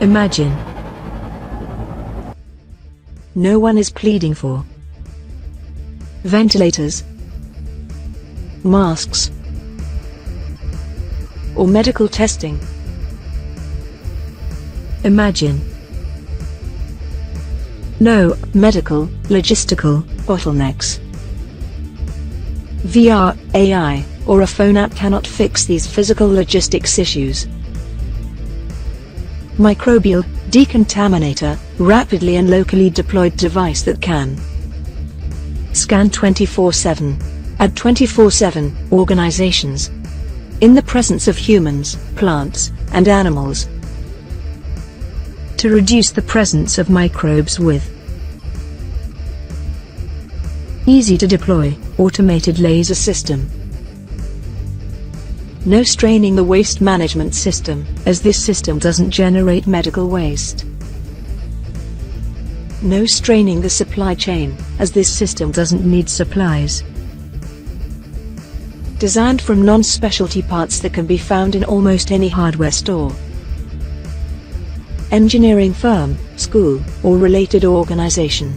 Imagine. No one is pleading for ventilators, masks, or medical testing. Imagine. No medical, logistical bottlenecks. VR, AI, or a phone app cannot fix these physical logistics issues. MICROBIAL, decontaminator, rapidly and locally deployed device that can scan 24/7, at 24/7, organizations, in the presence of humans, plants, and animals, to reduce the presence of microbes with easy-to-deploy, automated laser system. No straining the waste management system, as this system doesn't generate medical waste. No straining the supply chain, as this system doesn't need supplies. Designed from non-specialty parts that can be found in almost any hardware store, engineering firm, school, or related organization.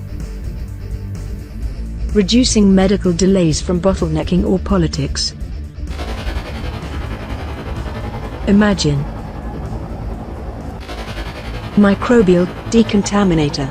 Reducing medical delays from bottlenecking or politics. Imagine. MICROBIAL, decontaminator.